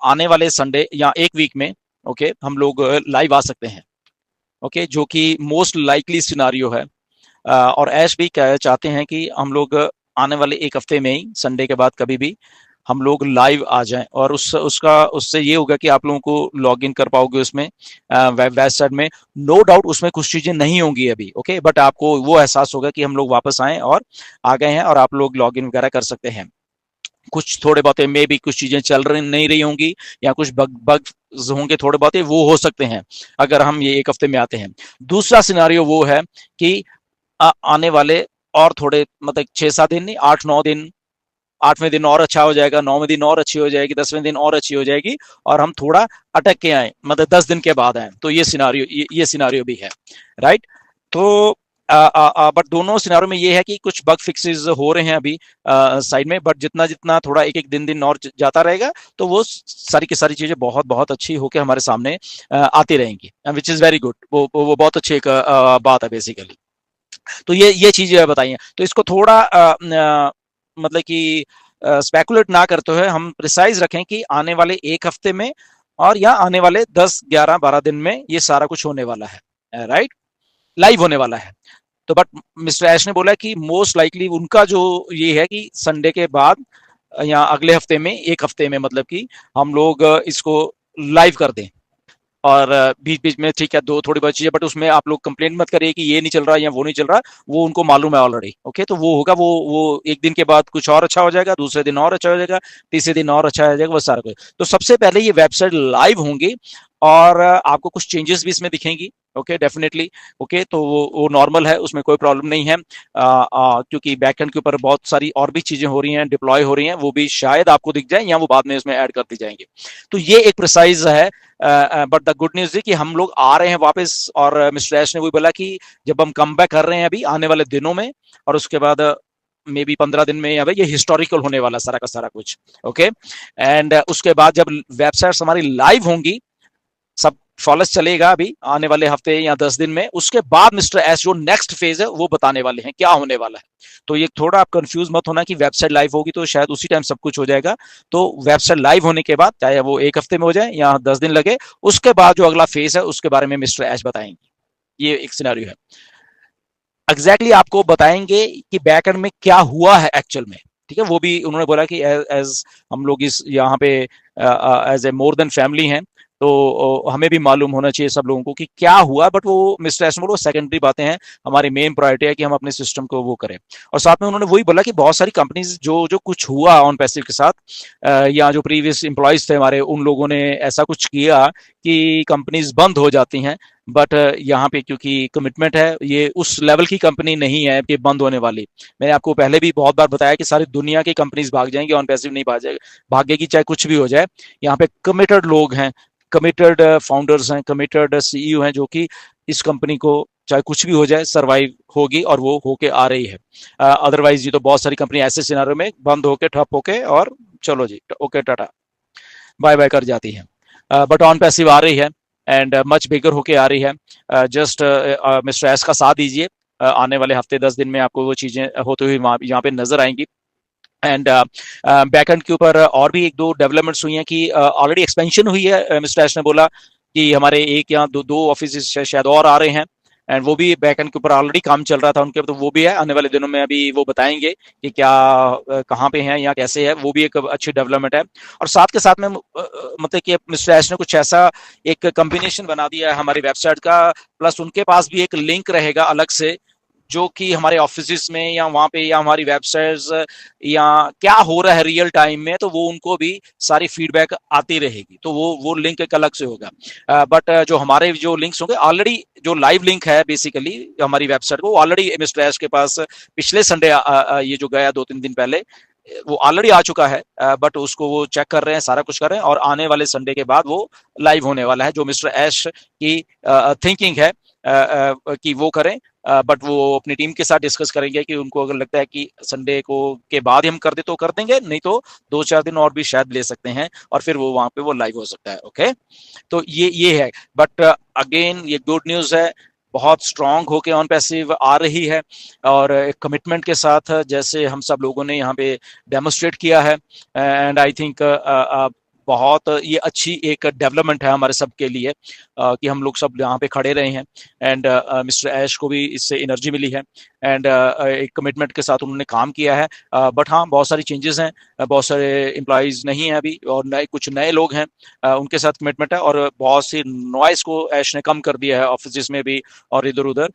आने वाले संडे या एक वीक में ओके हम लोग लाइव आ सकते हैं। ओके जो कि मोस्ट लाइकली सिनारियो है। और ऐश भी चाहते हैं कि हम लोग आने वाले एक हफ्ते में ही संडे के बाद कभी भी हम लोग लाइव आ जाएं, और उससे ये होगा कि आप लोगों को लॉग इन कर पाओगे उसमें वेबसाइट में। नो डाउट उसमें कुछ चीजें नहीं होंगी अभी ओके, बट आपको वो एहसास होगा कि हम लोग वापस आए और आ गए हैं, और आप लोग लॉग इन वगैरह कर सकते हैं। कुछ थोड़े बहुत मे भी कुछ चीजें चल रही नहीं रही होंगी, या कुछ बग होंगे थोड़े बहुत, वो हो सकते हैं अगर हम ये एक हफ्ते में आते हैं। दूसरा सिनारियो वो है कि आने वाले और थोड़े मतलब 6-7 दिन नहीं, 8-9 दिन, 8वें दिन और अच्छा हो जाएगा, 9वें दिन और अच्छी हो जाएगी, 10वें दिन और अच्छी हो जाएगी, और हम थोड़ा अटक के आए मतलब 10 दिन के बाद आए, तो ये सिनारियो भी है। राइट। तो बट दोनों सिनारियो में ये है कि कुछ बग फिक्सेस हो रहे हैं अभी साइड में, बट जितना जितना थोड़ा एक एक दिन और जाता रहेगा, तो वो सारी की सारी चीजें बहुत बहुत अच्छी होकर हमारे सामने आती रहेंगी, विच इज वेरी गुड। वो बहुत अच्छी एक बात है बेसिकली। तो ये चीजें बताइए, तो इसको थोड़ा मतलब कि स्पेकुलेट ना करते हुए हम प्रिसाइज रखें कि आने वाले एक हफ्ते में और या आने वाले 10, 11, 12 दिन में ये सारा कुछ होने वाला है। राइट। लाइव होने वाला है। तो बट मिस्टर ऐश ने बोला कि मोस्ट लाइकली उनका जो ये है कि संडे के बाद या अगले हफ्ते में, एक हफ्ते में मतलब कि हम लोग इसको लाइव कर दें। और बीच बीच में ठीक है दो थोड़ी बहुत चीजें, बट उसमें आप लोग कंप्लेंट मत करिए कि ये नहीं चल रहा या वो नहीं चल रहा, वो उनको मालूम है ऑलरेडी। ओके तो वो होगा, वो एक दिन के बाद कुछ और अच्छा हो जाएगा, दूसरे दिन और अच्छा हो जाएगा, तीसरे दिन और अच्छा हो जाएगा, वो सारा कुछ। तो सबसे पहले ये वेबसाइट लाइव होंगी, और आपको कुछ चेंजेस भी इसमें दिखेंगी। Okay definitely. ओके तो वो नॉर्मल है, उसमें कोई प्रॉब्लम नहीं है। क्योंकि बैकएंड के ऊपर बहुत सारी और भी चीजें हो रही हैं, डिप्लॉय हो रही हैं, वो भी शायद आपको दिख जाए या वो बाद में इसमें ऐड कर दी जाएंगे। तो ये एक प्रिसाइज है। बट द गुड न्यूज है कि हम लोग आ रहे हैं वापस, और मिस्टर ऐश ने वही बोला कि जब हम कम बैक कर रहे हैं अभी आने वाले दिनों में, और उसके बाद मे बी 15 दिन में, या ये हिस्टोरिकल होने वाला सारा का सारा कुछ। ओके एंड उसके बाद जब वेबसाइट्स हमारी लाइव होंगी, सब फॉलेस चलेगा अभी आने वाले हफ्ते या 10 दिन में, उसके बाद मिस्टर एस जो नेक्स्ट फेज है वो बताने वाले हैं क्या होने वाला है। तो ये थोड़ा आप कंफ्यूज मत होना कि वेबसाइट लाइव होगी तो शायद उसी टाइम सब कुछ हो जाएगा। तो वेबसाइट लाइव होने के बाद, चाहे वो एक हफ्ते में हो जाए या 10 दिन लगे, उसके बाद जो अगला फेज है उसके बारे में मिस्टर एस बताएंगे। ये एक सिनेरियो है। एग्जैक्टली आपको बताएंगे कि बैकएंड में क्या हुआ है एक्चुअल में। ठीक है, वो भी उन्होंने बोला कि एज हम लोग इस यहाँ पे as a more than family हैं, तो हमें भी मालूम होना चाहिए सब लोगों को कि क्या हुआ। बट वो मिस्टर एस वो सेकेंडरी बातें हैं, हमारी मेन प्रायोरिटी है कि हम अपने सिस्टम को वो करें। और साथ में उन्होंने वही बोला कि बहुत सारी कंपनीज जो जो कुछ हुआ ऑन पैसिव के साथ, या जो प्रीवियस एम्प्लॉयज थे हमारे, उन लोगों ने ऐसा कुछ किया कि कंपनीज बंद हो जाती हैं। बट यहाँ पे क्योंकि कमिटमेंट है, ये उस लेवल की कंपनी नहीं है कि बंद होने वाली। मैंने आपको पहले भी बहुत बार बताया कि सारी दुनिया की कंपनीज भाग जाएंगी, ऑन पैसिव नहीं भागेगी, चाहे कुछ भी हो जाए। यहाँ पे कमिटेड लोग हैं, कमिटेड फाउंडर्स हैं, कमिटेड सीईओ हैं, जो कि इस कंपनी को चाहे कुछ भी हो जाए सर्वाइव होगी, और वो होके आ रही है। अदरवाइज ये तो बहुत सारी कंपनी ऐसे सिनारियों में बंद होके, ठप होके, और चलो जी ओके टाटा बाय बाय कर जाती है। बट ऑन पैसिव आ रही है, एंड मच बिगर होके आ रही है। जस्ट मिस्टर एस का साथ दीजिए, आने वाले हफ्ते 10 दिन में आपको वो चीजें होते हुए यहाँ पे नजर आएंगी। एंड बैकएंड के ऊपर और भी एक दो डेवलपमेंट्स हुई हैं कि ऑलरेडी एक्सपेंशन हुई है। मिस्टर एस ने बोला कि हमारे एक या दो दो ऑफिस शायद और आ रहे हैं, एंड वो भी बैकएंड के ऊपर ऑलरेडी काम चल रहा था उनके, तो वो भी है आने वाले दिनों में, अभी वो बताएंगे कि क्या कहाँ पे हैं या कैसे है। वो भी एक अच्छी डेवलपमेंट है। और साथ के साथ में मतलब कि मिस्टर एस ने कुछ ऐसा एक कॉम्बिनेशन बना दिया है हमारी वेबसाइट का, प्लस उनके पास भी एक लिंक रहेगा अलग से, जो कि हमारे ऑफिस में या वहां पे या हमारी वेबसाइट्स या क्या हो रहा है रियल टाइम में, तो वो उनको भी सारी फीडबैक आती रहेगी। तो वो लिंक एक अलग से होगा। बट जो हमारे जो लिंक्स होंगे ऑलरेडी, जो लाइव लिंक है बेसिकली हमारी वेबसाइट को, ऑलरेडी मिस्टर एश के पास पिछले संडे ये जो गया 2-3 दिन पहले, वो ऑलरेडी आ चुका है। बट उसको वो चेक कर रहे हैं, सारा कुछ कर रहे हैं, और आने वाले संडे के बाद वो लाइव होने वाला है, जो मिस्टर एश की थिंकिंग है कि वो करें। बट वो अपनी टीम के साथ डिस्कस करेंगे कि उनको अगर लगता है कि संडे को के बाद ही हम कर दे तो कर देंगे, नहीं तो 2-4 दिन और भी शायद ले सकते हैं, और फिर वो वहां पे वो लाइव हो सकता है। ओके तो ये है। बट अगेन ये गुड न्यूज है, बहुत स्ट्रांग होके ऑन पैसिव आ रही है, और एक कमिटमेंट के साथ, जैसे हम सब लोगों ने यहाँ पे डेमोस्ट्रेट किया है। एंड आई थिंक बहुत ये अच्छी एक डेवलपमेंट है हमारे सब के लिए, कि हम लोग सब यहाँ पे खड़े रहे हैं। एंड मिस्टर ऐश को भी इससे एनर्जी मिली है, एंड एक कमिटमेंट के साथ उन्होंने काम किया है। बट हाँ, बहुत सारी चेंजेस हैं, बहुत सारे एम्प्लॉयज़ नहीं हैं अभी, और नए कुछ नए लोग हैं, उनके साथ कमिटमेंट है, और बहुत सी नॉइज़ को ऐश ने कम कर दिया है ऑफिस में भी और इधर-उधर,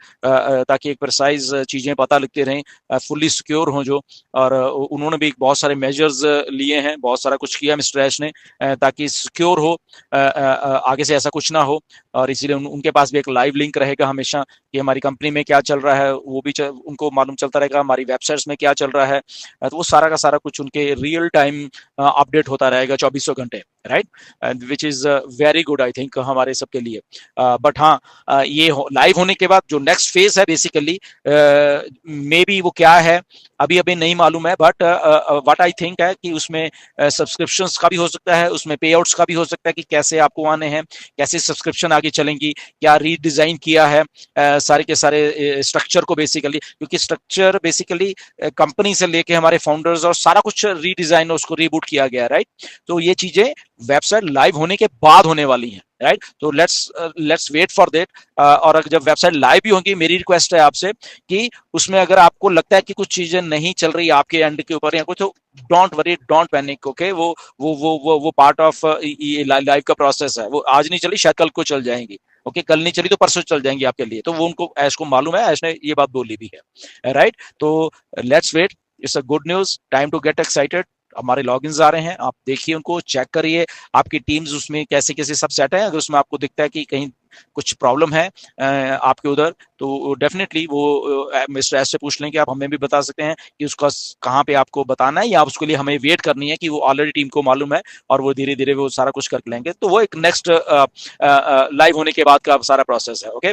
ताकि एक प्रिसाइज़ चीज़ें पता लगती रहें, फुल्ली सिक्योर हों जो। और उन्होंने भी बहुत सारे मेजर्स लिए हैं, बहुत सारा कुछ किया मिस्टर ऐश ने, ताकि सिक्योर हो, आगे से ऐसा कुछ ना हो। और इसीलिए उनके पास भी एक लाइव लिंक रहेगा हमेशा, कि हमारी कंपनी में क्या चल रहा है वो भी उनको मालूम चलता रहेगा, हमारी वेबसाइट्स में क्या चल रहा है, तो वो सारा का सारा कुछ उनके रियल टाइम अपडेट होता रहेगा 24 घंटे, right, which is very good I think हमारे सबके लिए। बट हाँ, ये लाइव होने के बाद जो नेक्स्ट फेज है बेसिकली, मे बी वो क्या है अभी अभी नहीं मालूम है, बट व्हाट आई थिंक है कि उसमें सब्सक्रिप्शंस का भी हो सकता है, उसमें पे आउट्स का भी हो सकता है, कि कैसे आपको आने हैं, कैसे सब्सक्रिप्शन आगे चलेंगी, क्या रीडिजाइन किया है सारे के सारे स्ट्रक्चर को बेसिकली, क्योंकि स्ट्रक्चर बेसिकली कंपनी से लेके हमारे फाउंडर्स और सारा कुछ रीडिजाइन, उसको रीबूट किया गया, राइट। तो ये चीजें वेबसाइट लाइव होने के बाद होने वाली हैं, राइट। तो लेट्स वेट फॉर दैट। और जब वेबसाइट लाइव भी होंगी, मेरी रिक्वेस्ट है आपसे कि उसमें अगर आपको लगता है कि कुछ चीजें नहीं चल रही आपके एंड के ऊपर या कुछ, तो don't worry, don't panic, okay. वो पार्ट ऑफ ये लाइव का प्रोसेस है, वो आज नहीं चली, शायद कल को चल जाएंगी, ओके। कल नहीं चली तो परसों चल जाएंगी आपके लिए, तो वो उनको ऐश को मालूम है, ऐश ने ये बात बोली भी है, राइट। तो let's wait, it's a good news, time to get excited. हमारे लॉगिन्स आ रहे हैं, आप देखिए उनको, चेक करिए आपकी टीम्स उसमें कैसे कैसे सब सेट है। अगर उसमें आपको दिखता है कि कहीं कुछ प्रॉब्लम है आपके उधर, तो डेफिनेटली वो मिस्टर एस से पूछ लें, कि आप हमें भी बता सकते हैं कि उसका कहाँ पे आपको बताना है, या आप उसके लिए हमें वेट करनी है कि वो ऑलरेडी टीम को मालूम है और वो धीरे धीरे वो सारा कुछ कर लेंगे। तो वो एक नेक्स्ट लाइव होने के बाद का सारा प्रोसेस है, ओके।